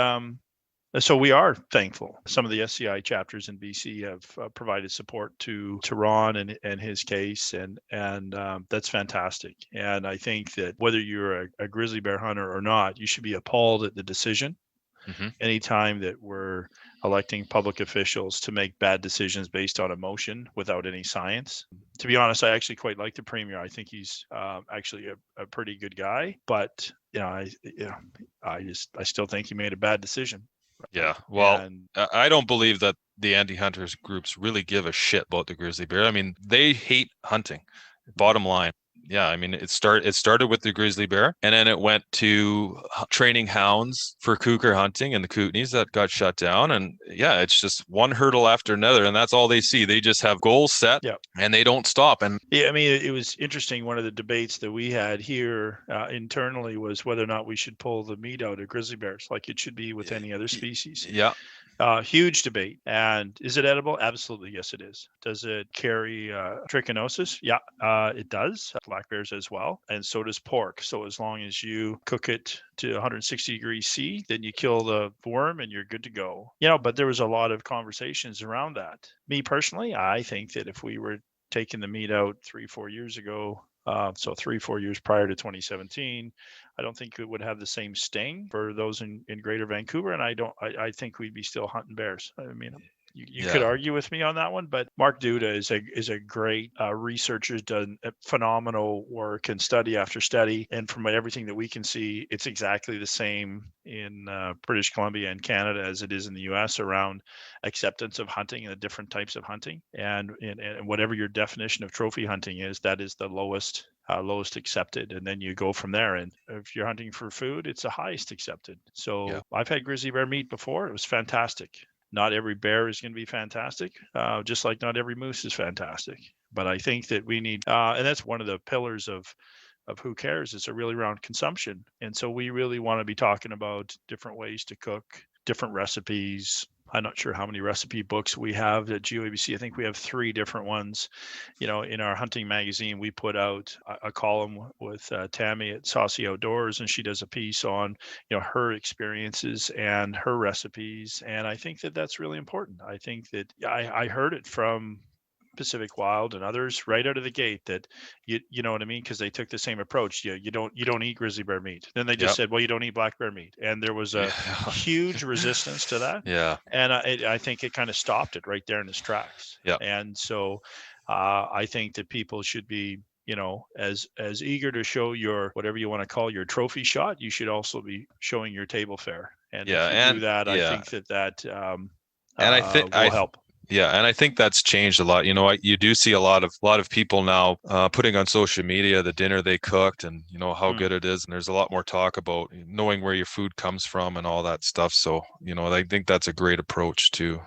so we are thankful. Some of the SCI chapters in BC have provided support to Ron and his case, and that's fantastic. And I think that whether you're a grizzly bear hunter or not, you should be appalled at the decision. Anytime that we're electing public officials to make bad decisions based on emotion without any science. To be honest, I actually quite like the premier. I think he's actually a pretty good guy, but I still think he made a bad decision. Yeah, well, I don't believe that the anti-hunters groups really give a shit about the grizzly bear. I mean, they hate hunting, bottom line. Yeah, I mean, it started with the grizzly bear, and then it went to training hounds for cougar hunting and the Kootenays that got shut down. And yeah, it's just one hurdle after another, and that's all they see. They just have goals set, and they don't stop. And yeah, I mean, it was interesting. One of the debates that we had here internally was whether or not we should pull the meat out of grizzly bears like it should be with any other species. Yeah. Huge debate. And is it edible? Absolutely. Yes, it is. Does it carry trichinosis? Yeah, it does. Black bears as well. And so does pork. So as long as you cook it to 160 degrees C, then you kill the worm and you're good to go. But there was a lot of conversations around that. Me personally, I think that if we were taking the meat out 3-4 years ago, so 3-4 years prior to 2017, I don't think it would have the same sting for those in Greater Vancouver. And I think we'd be still hunting bears. I mean, you could argue with me on that one, but Mark Duda is a great researcher, has done phenomenal work and study after study. And from everything that we can see, it's exactly the same in British Columbia and Canada as it is in the US around acceptance of hunting and the different types of hunting. And whatever your definition of trophy hunting is, that is the lowest accepted, and then you go from there. And if you're hunting for food, it's the highest accepted. So I've had grizzly bear meat before. It was fantastic. Not every bear is going to be fantastic, just like not every moose is fantastic. But I think that we need, and that's one of the pillars of Who Cares, is really around consumption. And so we really want to be talking about different ways to cook, different recipes. I'm not sure how many recipe books we have at GOABC. I think we have 3 different ones. In our hunting magazine, we put out a column with Tammy at Saucy Outdoors, and she does a piece on, her experiences and her recipes. And I think that that's really important. I think that I heard it from Pacific Wild and others right out of the gate that you know what I mean, because they took the same approach. You don't eat grizzly bear meat. Then they just said, well, you don't eat black bear meat, and there was a huge resistance to that. Yeah, and I think it kind of stopped it right there in its tracks. Yeah, and so I think that people should be as eager to show your whatever you want to call your trophy shot. You should also be showing your table fare, and if you do that, I think that and I think will help. Yeah, and I think that's changed a lot. You do see a lot of people now putting on social media the dinner they cooked and how good it is, and there's a lot more talk about knowing where your food comes from and all that stuff. So I think that's a great approach to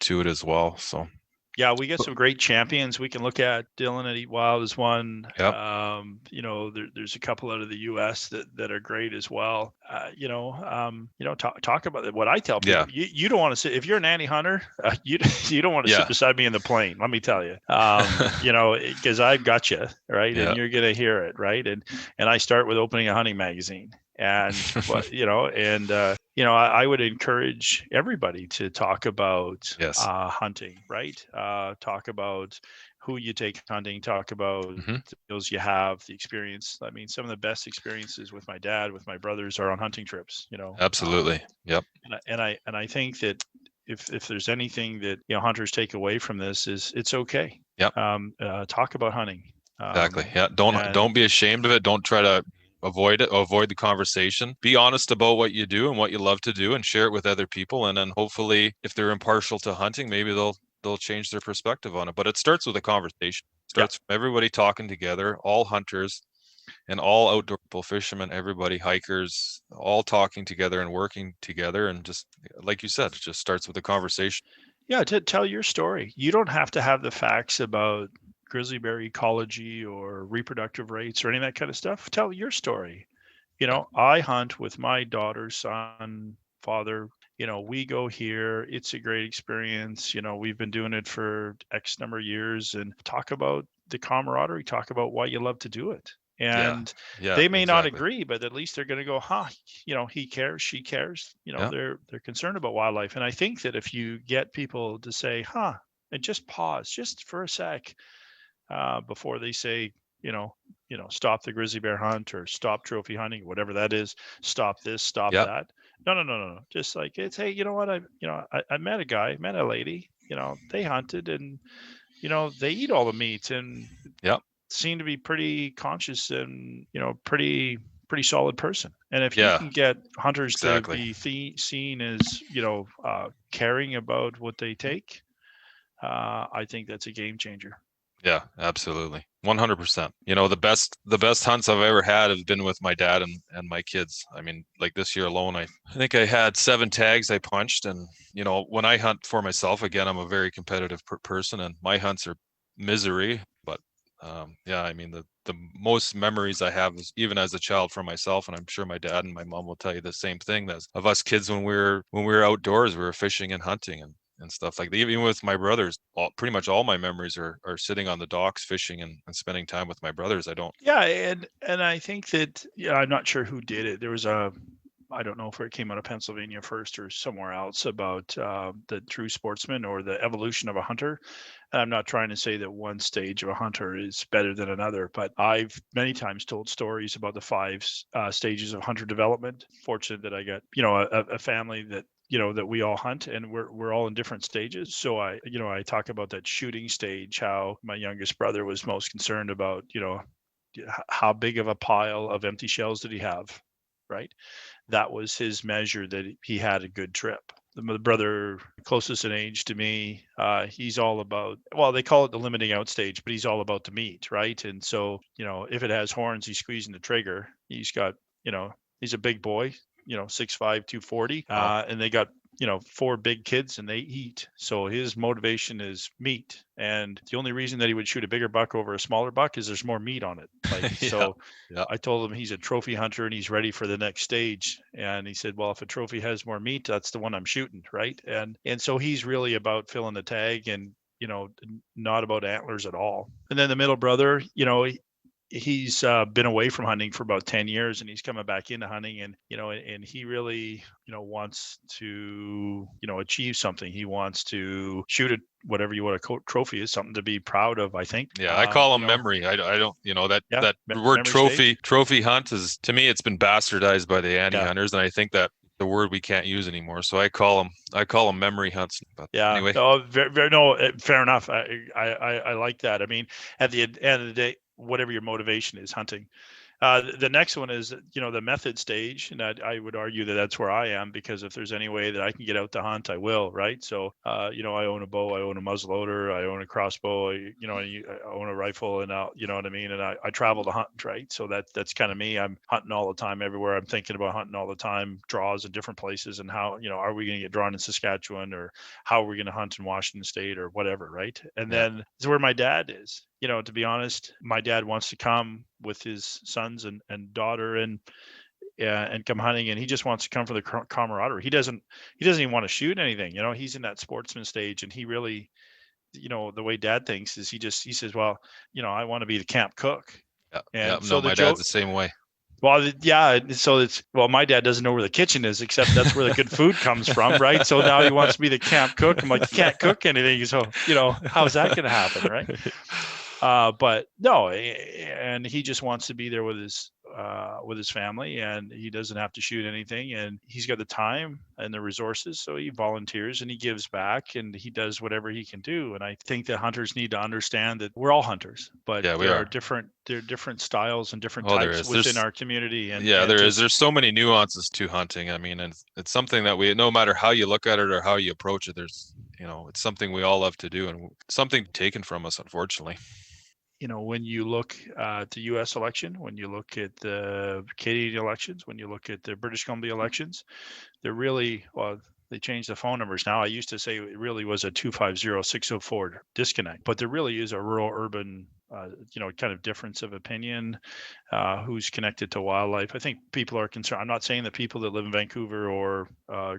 it as well. So Yeah, we get some great champions. We can look at Dylan at Eat Wild is one. Yep. There's a couple out of the U.S. that are great as well. Talk about it. What I tell Yeah. people, you don't want to sit if you're an annie hunter. You you don't want to Yeah. sit beside me in the plane. Let me tell you. Because I've got you right, Yeah. and you're gonna hear it right, and I start with opening a hunting magazine, and I would encourage everybody to talk about Yes. hunting, right? Talk about who you take hunting, talk about Hmm. the skills you have, the experience. I mean, some of the best experiences with my dad, with my brothers are on hunting trips, Absolutely. Yep. and I think that if there's anything that, hunters take away from this is it's okay. Yep. Talk about hunting. Exactly. Yeah. Don't be ashamed of it. Don't try to avoid it. Avoid the conversation. Be honest about what you do and what you love to do, and share it with other people. And then hopefully, if they're impartial to hunting, maybe they'll change their perspective on it. But it starts with a conversation. It Yeah. starts from everybody talking together, all hunters and all outdoor people, fishermen, everybody, hikers, all talking together and working together. And just like you said, it just starts with a conversation. Yeah, to tell your story. You don't have to have the facts about grizzly bear ecology or reproductive rates or any of that kind of stuff. Tell your story. I hunt with my daughter, son, father. We go here. It's a great experience. We've been doing it for X number of years, and talk about the camaraderie, talk about why you love to do it. Yeah. And Yeah. they may not Exactly. agree, but at least they're going to go, huh, he cares, she cares. Yeah. They're concerned about wildlife. And I think that if you get people to say, huh, and just pause just for a sec, before they say, stop the grizzly bear hunt or stop trophy hunting, whatever that is, stop this, stop Yeah. that. No. Just like, it's, hey, you know what? I met a guy, met a lady, they hunted, and, they eat all the meat and Yeah. seem to be pretty conscious and, pretty solid person. And if you Yeah. can get hunters to Exactly. be seen as, caring about what they take, I think that's a game changer. Yeah, absolutely. 100%. The best hunts I've ever had have been with my dad and my kids. I mean, like this year alone, I think I had 7 tags I punched. And, when I hunt for myself, again, I'm a very competitive person, and my hunts are misery. But yeah, I mean, the most memories I have is even as a child for myself, and I'm sure my dad and my mom will tell you the same thing, that of us kids when we were outdoors, we were fishing and hunting and stuff like that. Even with my brothers, pretty much all my memories are sitting on the docks fishing and spending time with my brothers. I don't. Yeah, and I think that, I'm not sure who did it. There was I don't know if it came out of Pennsylvania first or somewhere else, about the true sportsman or the evolution of a hunter. And I'm not trying to say that one stage of a hunter is better than another, but I've many times told stories about the 5 stages of hunter development. Fortunate that I got, a family that, that we all hunt, and we're all in different stages. So I talk about that shooting stage, how my youngest brother was most concerned about, how big of a pile of empty shells did he have, right? That was his measure that he had a good trip. The brother closest in age to me, he's all about, well, they call it the limiting out stage, but he's all about the meat, right? And so, if it has horns, he's squeezing the trigger. He's got, he's a big boy, 6'5", 240, Wow. and they got, 4 big kids, and they eat. So his motivation is meat. And the only reason that he would shoot a bigger buck over a smaller buck is there's more meat on it. Like, Yeah. so Yeah. I told him he's a trophy hunter and he's ready for the next stage. And he said, well, if a trophy has more meat, that's the one I'm shooting. Right. And so he's really about filling the tag, and, not about antlers at all. And then the middle brother, he's been away from hunting for about 10 years, and he's coming back into hunting, and, and he really, wants to, achieve something. He wants to shoot it, whatever you want to trophy is, something to be proud of, I think. Yeah, I call them memory. I don't, that word trophy hunt is, to me, it's been bastardized by the anti hunters, and I think that the word we can't use anymore. So I call them memory hunts. But anyway. No, fair enough. I like that. I mean, at the end of the day, whatever your motivation is hunting, The next one is, the method stage, and I would argue that that's where I am, because if there's any way that I can get out to hunt, I will, right? So, I own a bow, I own a muzzleloader, I own a crossbow, I own a rifle, and you know what I mean? And I travel to hunt, right? So that's kind of me. I'm hunting all the time everywhere. I'm thinking about hunting all the time, draws in different places, and how, are we going to get drawn in Saskatchewan, or how are we going to hunt in Washington State, or whatever, right? And then it's where my dad is. To be honest, my dad wants to come with his sons and daughter and come hunting, and he just wants to come for the camaraderie. He doesn't even want to shoot anything. He's in that sportsman stage, and he really, the way dad thinks is he says, well, I want to be the camp cook. Yeah. And so my dad's the same way. Well, yeah. So my dad doesn't know where the kitchen is, except that's where the good food comes from, right? So now he wants to be the camp cook. I'm like, you can't cook anything. So, how's that going to happen, right? But no, and he just wants to be there with his family, and he doesn't have to shoot anything, and he's got the time and the resources, so he volunteers and he gives back and he does whatever he can do. And I think that hunters need to understand that we're all hunters, but there are different styles and different types within our community. And there's so many nuances to hunting. I mean, and it's something that no matter how you look at it or how you approach it, there's it's something we all love to do, and something taken from us, unfortunately. When you look at the U.S. election, when you look at the Canadian elections, when you look at the British Columbia elections, they're really, they changed the phone numbers now. I used to say it really was a 250-604 disconnect, but there really is a rural-urban, kind of difference of opinion, who's connected to wildlife. I think people are concerned. I'm not saying that people that live in Vancouver or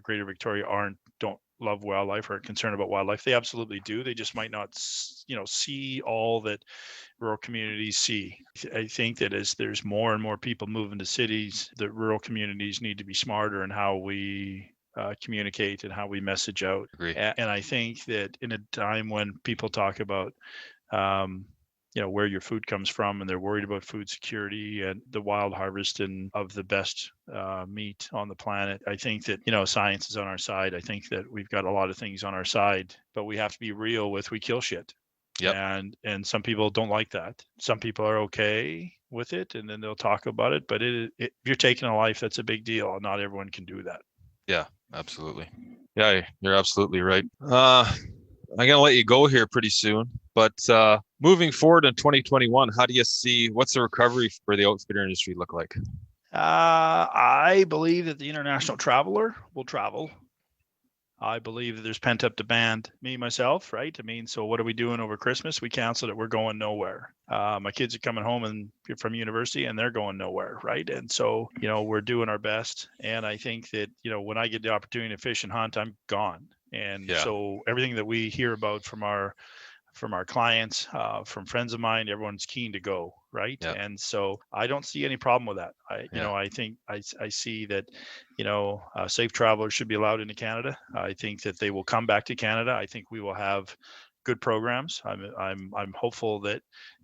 Greater Victoria don't love wildlife or are concerned about wildlife. They absolutely do. They just might not, see all that rural communities see. I think that as there's more and more people moving to cities, the rural communities need to be smarter in how we communicate and how we message out. Agree. And I think that in a time when people talk about where your food comes from, and they're worried about food security and the wild harvest and of the best meat on the planet, I think that, science is on our side. I think that we've got a lot of things on our side, but we have to be real with, we kill shit. Yep. And some people don't like that. Some people are okay with it, and then they'll talk about it. But if you're taking a life, that's a big deal. Not everyone can do that. Yeah, absolutely. Yeah, you're absolutely right. I'm going to let you go here pretty soon, but moving forward in 2021, how do you see, what's the recovery for the outfitter industry look like? I believe that the international traveler will travel. I believe that there's pent-up demand. Me, myself, right? I mean, so what are we doing over Christmas? We canceled it. We're going nowhere. My kids are coming home from university, and they're going nowhere, right? And so, we're doing our best. And I think that, when I get the opportunity to fish and hunt, I'm gone. And so everything that we hear about from our clients, from friends of mine, everyone's keen to go, right? Yep. And so I don't see any problem with that. I think I see that, safe travelers should be allowed into Canada. I think that they will come back to Canada. I think we will have good programs. I'm hopeful that,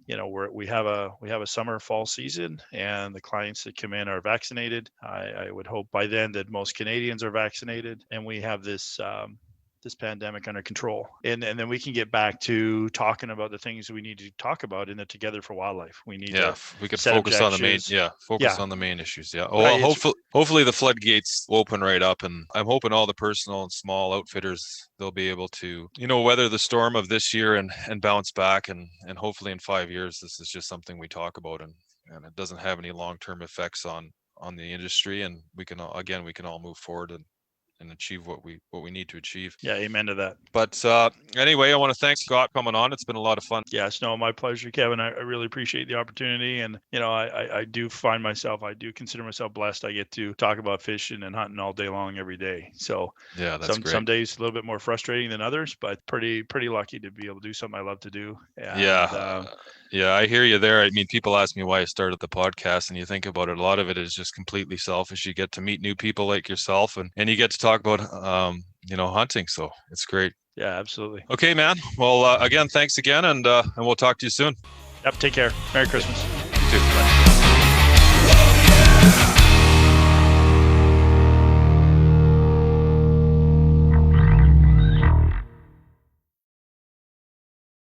we have a summer fall season, and the clients that come in are vaccinated. I would hope by then that most Canadians are vaccinated, and we have this pandemic under control, and then we can get back to talking about the things we need to talk about in the Together for Wildlife. We need we could focus on the main on the main issues. Well, hopefully the floodgates will open right up, and I'm hoping all the personal and small outfitters, they'll be able to weather the storm of this year and bounce back, and hopefully in 5 years this is just something we talk about, and it doesn't have any long-term effects on the industry, and we can all move forward and achieve what we need to achieve. Yeah, amen to that. But anyway, I want to thank Scott for coming on. It's been a lot of fun. Yes, no, my pleasure, Kevin. I really appreciate the opportunity, and I do consider myself blessed. I get to talk about fishing and hunting all day long, every day. So yeah, that's great. Some days a little bit more frustrating than others, but pretty lucky to be able to do something I love to do. And, yeah, I hear you there. I mean, people ask me why I started the podcast, and you think about it, a lot of it is just completely selfish. You get to meet new people like yourself, and you get to talk about hunting, so it's great. Yeah, absolutely. Okay, man. Well, again, thanks again, and we'll talk to you soon. Yep, take care. Merry Christmas. You too. Bye.